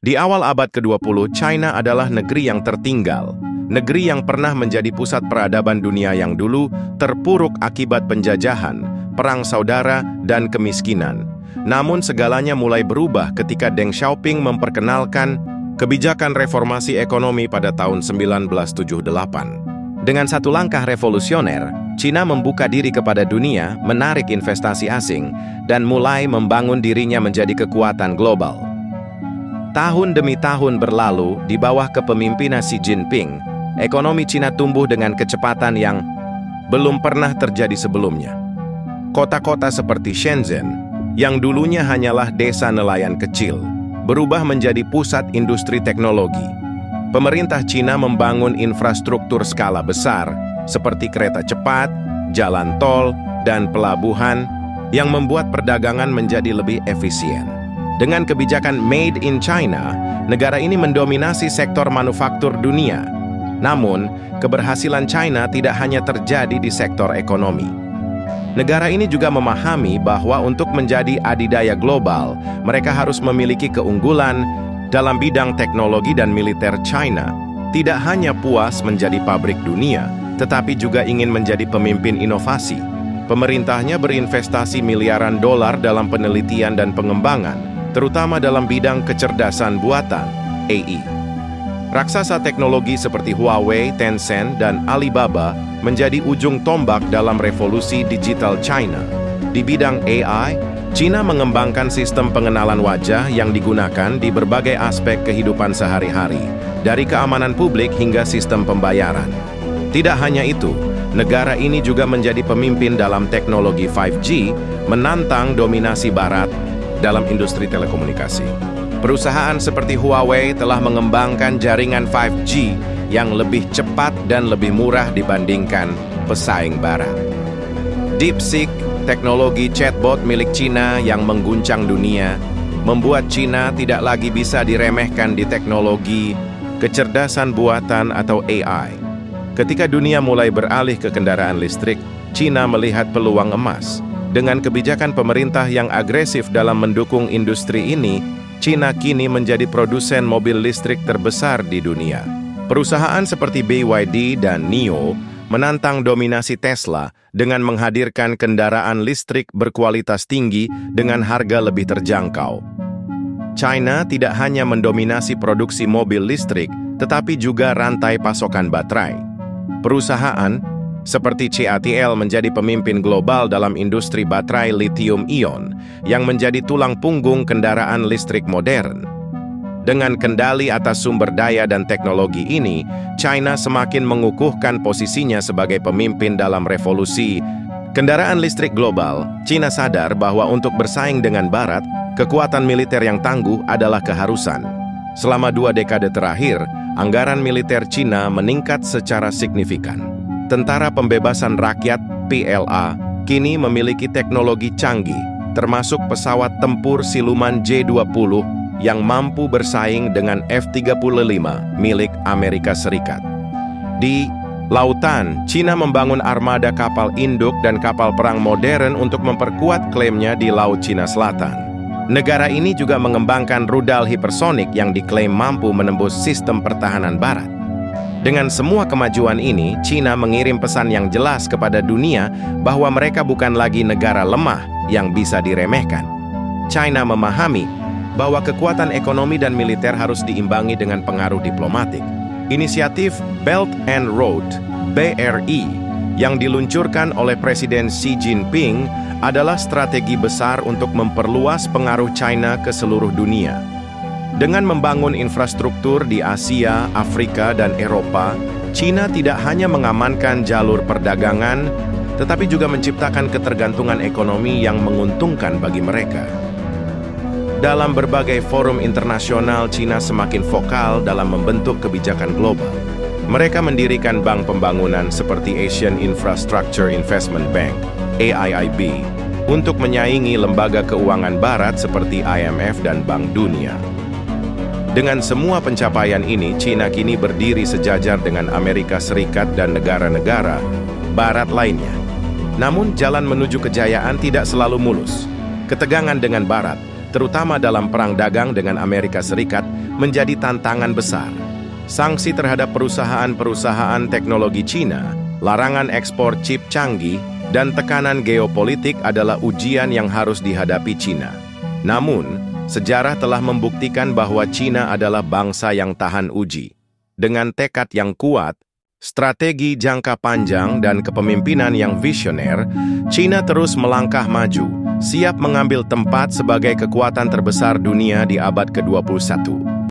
Di awal abad ke-20, China adalah negeri yang tertinggal, negeri yang pernah menjadi pusat peradaban dunia yang dulu terpuruk akibat penjajahan, perang saudara, dan kemiskinan. Namun segalanya mulai berubah ketika Deng Xiaoping memperkenalkan kebijakan reformasi ekonomi pada tahun 1978. Dengan satu langkah revolusioner, China membuka diri kepada dunia, menarik investasi asing, dan mulai membangun dirinya menjadi kekuatan global. Tahun demi tahun berlalu, di bawah kepemimpinan Xi Jinping, ekonomi China tumbuh dengan kecepatan yang belum pernah terjadi sebelumnya. Kota-kota seperti Shenzhen, yang dulunya hanyalah desa nelayan kecil, berubah menjadi pusat industri teknologi. Pemerintah China membangun infrastruktur skala besar, seperti kereta cepat, jalan tol, dan pelabuhan, yang membuat perdagangan menjadi lebih efisien. Dengan kebijakan Made in China, negara ini mendominasi sektor manufaktur dunia. Namun, keberhasilan China tidak hanya terjadi di sektor ekonomi. Negara ini juga memahami bahwa untuk menjadi adidaya global, mereka harus memiliki keunggulan dalam bidang teknologi dan militer. China tidak hanya puas menjadi pabrik dunia, tetapi juga ingin menjadi pemimpin inovasi. Pemerintahnya berinvestasi miliaran dolar dalam penelitian dan pengembangan, terutama dalam bidang kecerdasan buatan, AI. Raksasa teknologi seperti Huawei, Tencent, dan Alibaba menjadi ujung tombak dalam revolusi digital China. Di bidang AI, China mengembangkan sistem pengenalan wajah yang digunakan di berbagai aspek kehidupan sehari-hari, dari keamanan publik hingga sistem pembayaran. Tidak hanya itu, negara ini juga menjadi pemimpin dalam teknologi 5G, menantang dominasi Barat dalam industri telekomunikasi. Perusahaan seperti Huawei telah mengembangkan jaringan 5G yang lebih cepat dan lebih murah dibandingkan pesaing Barat. DeepSeek, teknologi chatbot milik China yang mengguncang dunia, membuat China tidak lagi bisa diremehkan di teknologi kecerdasan buatan atau AI. Ketika dunia mulai beralih ke kendaraan listrik, China melihat peluang emas. Dengan kebijakan pemerintah yang agresif dalam mendukung industri ini, China kini menjadi produsen mobil listrik terbesar di dunia. Perusahaan seperti BYD dan NIO menantang dominasi Tesla dengan menghadirkan kendaraan listrik berkualitas tinggi dengan harga lebih terjangkau. China tidak hanya mendominasi produksi mobil listrik, tetapi juga rantai pasokan baterai. Perusahaan seperti CATL menjadi pemimpin global dalam industri baterai lithium-ion yang menjadi tulang punggung kendaraan listrik modern. Dengan kendali atas sumber daya dan teknologi ini, China semakin mengukuhkan posisinya sebagai pemimpin dalam revolusi kendaraan listrik global. China sadar bahwa untuk bersaing dengan Barat, kekuatan militer yang tangguh adalah keharusan. Selama 2 dekade terakhir, anggaran militer China meningkat secara signifikan. Tentara Pembebasan Rakyat (PLA) kini memiliki teknologi canggih, termasuk pesawat tempur siluman J-20 yang mampu bersaing dengan F-35 milik Amerika Serikat. Di lautan, China membangun armada kapal induk dan kapal perang modern untuk memperkuat klaimnya di Laut Cina Selatan. Negara ini juga mengembangkan rudal hipersonik yang diklaim mampu menembus sistem pertahanan Barat. Dengan semua kemajuan ini, China mengirim pesan yang jelas kepada dunia bahwa mereka bukan lagi negara lemah yang bisa diremehkan. China memahami bahwa kekuatan ekonomi dan militer harus diimbangi dengan pengaruh diplomatik. Inisiatif Belt and Road (BRI) yang diluncurkan oleh Presiden Xi Jinping adalah strategi besar untuk memperluas pengaruh China ke seluruh dunia. Dengan membangun infrastruktur di Asia, Afrika, dan Eropa, China tidak hanya mengamankan jalur perdagangan, tetapi juga menciptakan ketergantungan ekonomi yang menguntungkan bagi mereka. Dalam berbagai forum internasional, China semakin vokal dalam membentuk kebijakan global. Mereka mendirikan bank pembangunan seperti Asian Infrastructure Investment Bank, AIIB, untuk menyaingi lembaga keuangan Barat seperti IMF dan Bank Dunia. Dengan semua pencapaian ini, China kini berdiri sejajar dengan Amerika Serikat dan negara-negara Barat lainnya. Namun, jalan menuju kejayaan tidak selalu mulus. Ketegangan dengan Barat terutama dalam perang dagang dengan Amerika Serikat, menjadi tantangan besar. Sanksi terhadap perusahaan-perusahaan teknologi Cina, larangan ekspor chip canggih, dan tekanan geopolitik adalah ujian yang harus dihadapi Cina. Namun, sejarah telah membuktikan bahwa Cina adalah bangsa yang tahan uji. Dengan tekad yang kuat, strategi jangka panjang dan kepemimpinan yang visioner, Cina terus melangkah maju, siap mengambil tempat sebagai kekuatan terbesar dunia di abad ke-21.